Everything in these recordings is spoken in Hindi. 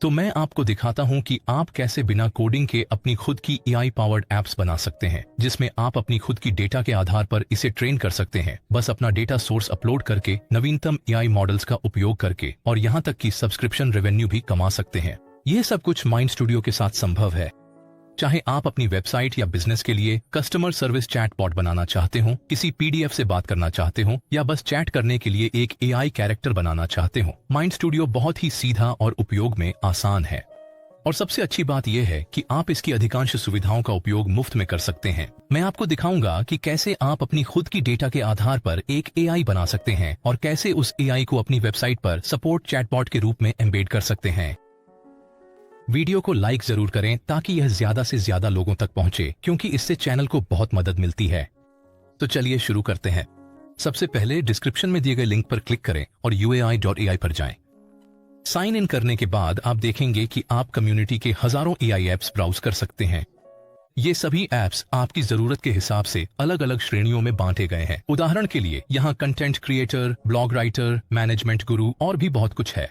तो मैं आपको दिखाता हूं कि आप कैसे बिना कोडिंग के अपनी खुद की एआई पावर्ड एप्स बना सकते हैं, जिसमें आप अपनी खुद की डेटा के आधार पर इसे ट्रेन कर सकते हैं, बस अपना डेटा सोर्स अपलोड करके, नवीनतम एआई मॉडल्स का उपयोग करके, और यहां तक कि सब्सक्रिप्शन रेवेन्यू भी कमा सकते हैं। यह सब कुछ माइंड स्टूडियो के साथ संभव है। चाहे आप अपनी वेबसाइट या बिजनेस के लिए कस्टमर सर्विस चैटबॉट बनाना चाहते हो, किसी पीडीएफ से बात करना चाहते हो, या बस चैट करने के लिए एक एआई कैरेक्टर बनाना चाहते हो, माइंड स्टूडियो बहुत ही सीधा और उपयोग में आसान है। और सबसे अच्छी बात यह है कि आप इसकी अधिकांश सुविधाओं का उपयोग मुफ्त में कर सकते हैं। मैं आपको दिखाऊंगा कि कैसे आप अपनी खुद की डेटा के आधार पर एक एआई बना सकते हैं और कैसे उस एआई को अपनी वेबसाइट पर सपोर्ट चैटबॉट के रूप में एम्बेड कर सकते हैं। वीडियो को लाइक जरूर करें ताकि यह ज्यादा से ज्यादा लोगों तक पहुंचे, क्योंकि इससे चैनल को बहुत मदद मिलती है। तो चलिए शुरू करते हैं। सबसे पहले डिस्क्रिप्शन में दिए गए लिंक पर क्लिक करें और uai.ai पर जाएं। साइन इन करने के बाद आप देखेंगे कि आप कम्युनिटी के हजारों एआई एप्स ब्राउज कर सकते हैं। ये सभी एप्स आपकी जरूरत के हिसाब से अलग अलग श्रेणियों में बांटे गए हैं। उदाहरण के लिए यहाँ content creator, blog writer, management गुरु और भी बहुत कुछ है।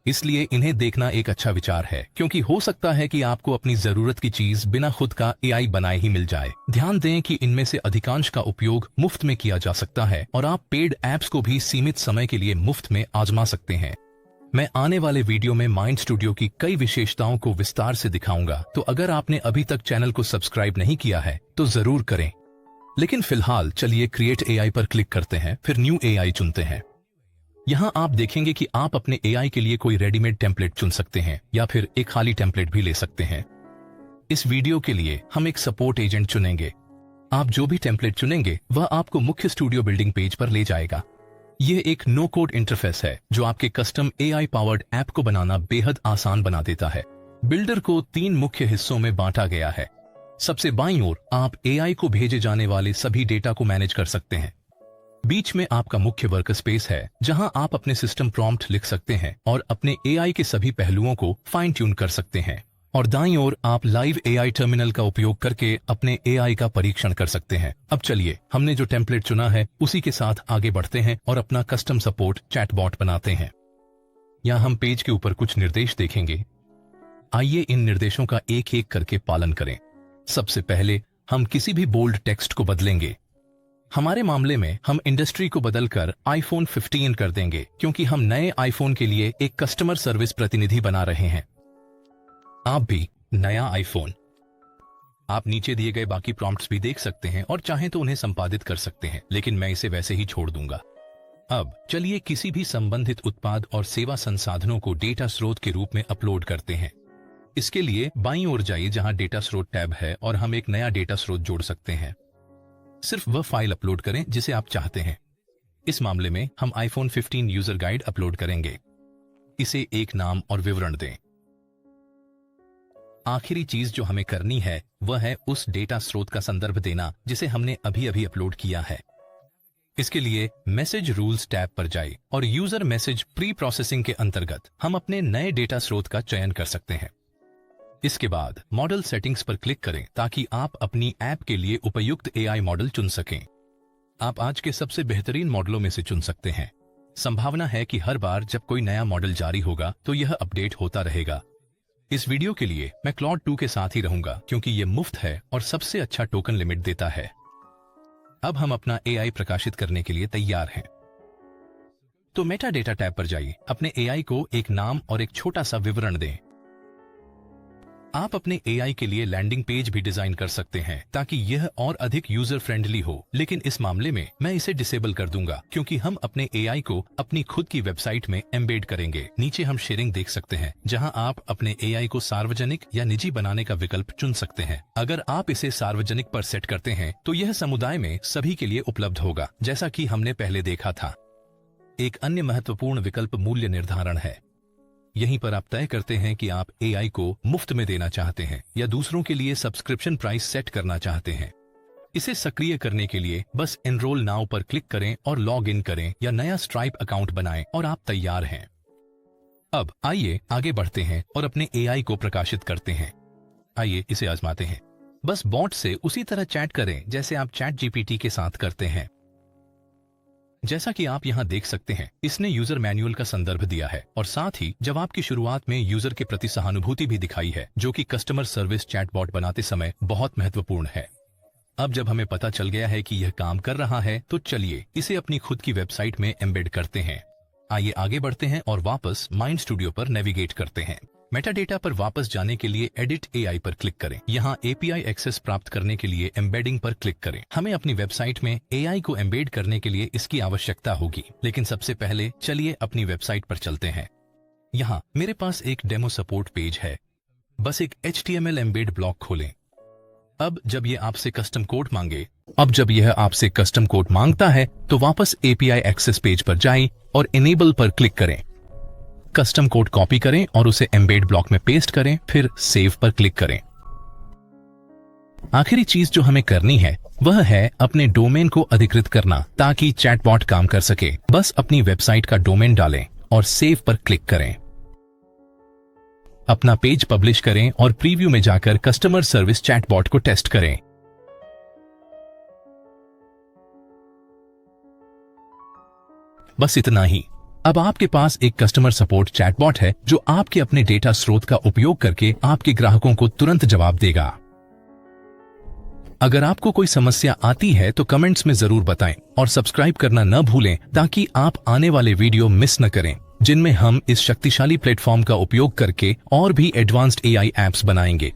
इसलिए इन्हें देखना एक अच्छा विचार है, क्योंकि हो सकता है कि आपको अपनी जरूरत की चीज बिना खुद का एआई बनाए ही मिल जाए। ध्यान दें कि इनमें से अधिकांश का उपयोग मुफ्त में किया जा सकता है और आप पेड ऐप्स को भी सीमित समय के लिए मुफ्त में आजमा सकते हैं। मैं आने वाले वीडियो में माइंड स्टूडियो की कई विशेषताओं को विस्तार से दिखाऊंगा, तो अगर आपने अभी तक चैनल को सब्सक्राइब नहीं किया है तो जरूर करें। लेकिन फिलहाल चलिए क्रिएट एआई पर क्लिक करते हैं, फिर न्यू एआई चुनते हैं। यहाँ आप देखेंगे कि आप अपने एआई के लिए कोई रेडीमेड टेम्पलेट चुन सकते हैं या फिर एक खाली टेम्पलेट भी ले सकते हैं। इस वीडियो के लिए हम एक सपोर्ट एजेंट चुनेंगे। आप जो भी टेम्पलेट चुनेंगे वह आपको मुख्य स्टूडियो बिल्डिंग पेज पर ले जाएगा। यह एक नो कोड इंटरफेस है जो आपके कस्टम एआई पावर्ड ऐप को बनाना बेहद आसान बना देता है। बिल्डर को 3 मुख्य हिस्सों में बांटा गया है। सबसे बाईं ओर आप एआई को भेजे जाने वाले सभी डेटा को मैनेज कर सकते हैं। बीच में आपका मुख्य वर्कस्पेस है, जहां आप अपने सिस्टम प्रॉम्प्ट लिख सकते हैं और अपने एआई के सभी पहलुओं को फाइन ट्यून कर सकते हैं। और दाईं ओर आप लाइव एआई टर्मिनल का उपयोग करके अपने एआई का परीक्षण कर सकते हैं। अब चलिए, हमने जो टेम्पलेट चुना है उसी के साथ आगे बढ़ते हैं और अपना कस्टम सपोर्ट चैटबॉट बनाते हैं। यहाँ हम पेज के ऊपर कुछ निर्देश देखेंगे। आइए इन निर्देशों का एक एक करके पालन करें। सबसे पहले हम किसी भी बोल्ड टेक्स्ट को बदलेंगे। हमारे मामले में हम इंडस्ट्री को बदलकर iPhone 15 कर देंगे, क्योंकि हम नए आईफोन के लिए एक कस्टमर सर्विस प्रतिनिधि बना रहे हैं। आप भी नया आईफोन। आप नीचे दिए गए बाकी प्रॉम्प्ट्स भी देख सकते हैं और चाहें तो उन्हें संपादित कर सकते हैं, लेकिन मैं इसे वैसे ही छोड़ दूंगा। अब चलिए किसी भी संबंधित उत्पाद और सेवा संसाधनों को डेटा स्रोत के रूप में अपलोड करते हैं। इसके लिए बाईं ओर जाइए जहां डेटा स्रोत टैब है और हम एक नया डेटा स्रोत जोड़ सकते हैं। सिर्फ वह फाइल अपलोड करें जिसे आप चाहते हैं। इस मामले में हम iPhone 15 यूजर गाइड अपलोड करेंगे। इसे एक नाम और विवरण दें। आखिरी चीज जो हमें करनी है वह है उस डेटा स्रोत का संदर्भ देना जिसे हमने अभी अभी अपलोड किया है। इसके लिए मैसेज रूल्स टैब पर जाइए और यूजर मैसेज प्री प्रोसेसिंग के अंतर्गत हम अपने नए डेटा स्रोत का चयन कर सकते हैं। इसके बाद मॉडल सेटिंग्स पर क्लिक करें ताकि आप अपनी ऐप के लिए उपयुक्त एआई मॉडल चुन सकें। आप आज के सबसे बेहतरीन मॉडलों में से चुन सकते हैं। संभावना है कि हर बार जब कोई नया मॉडल जारी होगा तो यह अपडेट होता रहेगा। इस वीडियो के लिए मैं Claude 2 के साथ ही रहूंगा, क्योंकि यह मुफ्त है और सबसे अच्छा टोकन लिमिट देता है। अब हम अपना एआई प्रकाशित करने के लिए तैयार हैं। तो मेटा डेटा टैब पर जाइए, अपने एआई को एक नाम और एक छोटा सा विवरण दें। आप अपने एआई के लिए लैंडिंग पेज भी डिजाइन कर सकते हैं ताकि यह और अधिक यूजर फ्रेंडली हो, लेकिन इस मामले में मैं इसे डिसेबल कर दूंगा, क्योंकि हम अपने एआई को अपनी खुद की वेबसाइट में एम्बेड करेंगे। नीचे हम शेयरिंग देख सकते हैं, जहां आप अपने एआई को सार्वजनिक या निजी बनाने का विकल्प चुन सकते हैं। अगर आप इसे सार्वजनिक पर सेट करते हैं तो यह समुदाय में सभी के लिए उपलब्ध होगा, जैसा कि हमने पहले देखा था। एक अन्य महत्वपूर्ण विकल्प मूल्य निर्धारण है। यहीं पर आप तय करते हैं कि आप एआई को मुफ्त में देना चाहते हैं या दूसरों के लिए सब्सक्रिप्शन प्राइस सेट करना चाहते हैं। इसे सक्रिय करने के लिए बस एनरोल नाउ पर क्लिक करें और लॉग इन करें या नया स्ट्राइप अकाउंट बनाएं और आप तैयार हैं। अब आइए आगे बढ़ते हैं और अपने एआई को प्रकाशित करते हैं। आइए इसे आजमाते हैं। बस बॉट से उसी तरह चैट करें जैसे आप चैट जीपीटी के साथ करते हैं। जैसा कि आप यहाँ देख सकते हैं, इसने यूजर मैनुअल का संदर्भ दिया है और साथ ही जवाब की शुरुआत में यूजर के प्रति सहानुभूति भी दिखाई है, जो कि कस्टमर सर्विस चैटबॉट बनाते समय बहुत महत्वपूर्ण है। अब जब हमें पता चल गया है कि यह काम कर रहा है, तो चलिए इसे अपनी खुद की वेबसाइट में एम्बेड करते हैं। आइए आगे बढ़ते हैं और वापस माइंड स्टूडियो पर नेविगेट करते हैं। मेटाडेटा पर वापस जाने के लिए एडिट एआई पर क्लिक करें। यहाँ एपीआई एक्सेस प्राप्त करने के लिए एम्बेडिंग पर क्लिक करें। हमें अपनी वेबसाइट में एआई को एम्बेड करने के लिए इसकी आवश्यकता होगी, लेकिन सबसे पहले चलिए अपनी वेबसाइट पर चलते हैं। यहाँ मेरे पास एक डेमो सपोर्ट पेज है। बस एक HTML एम्बेड ब्लॉक खोलें। अब जब यह आपसे कस्टम कोड मांगता है, तो वापस एपीआई एक्सेस पेज पर जाएं और इनेबल पर क्लिक करें। कस्टम कोड कॉपी करें और उसे एम्बेड ब्लॉक में पेस्ट करें, फिर सेव पर क्लिक करें। आखिरी चीज जो हमें करनी है वह है अपने डोमेन को अधिकृत करना, ताकि चैटबॉट काम कर सके। बस अपनी वेबसाइट का डोमेन डालें और सेव पर क्लिक करें। अपना पेज पब्लिश करें और प्रीव्यू में जाकर कस्टमर सर्विस चैटबॉट को टेस्ट करें। बस इतना ही। अब आपके पास एक कस्टमर सपोर्ट चैटबॉट है जो आपके अपने डेटा स्रोत का उपयोग करके आपके ग्राहकों को तुरंत जवाब देगा। अगर आपको कोई समस्या आती है तो कमेंट्स में जरूर बताएं और सब्सक्राइब करना न भूलें, ताकि आप आने वाले वीडियो मिस न करें, जिनमें हम इस शक्तिशाली प्लेटफॉर्म का उपयोग करके और भी एडवांस्ड एआई ऐप्स बनाएंगे।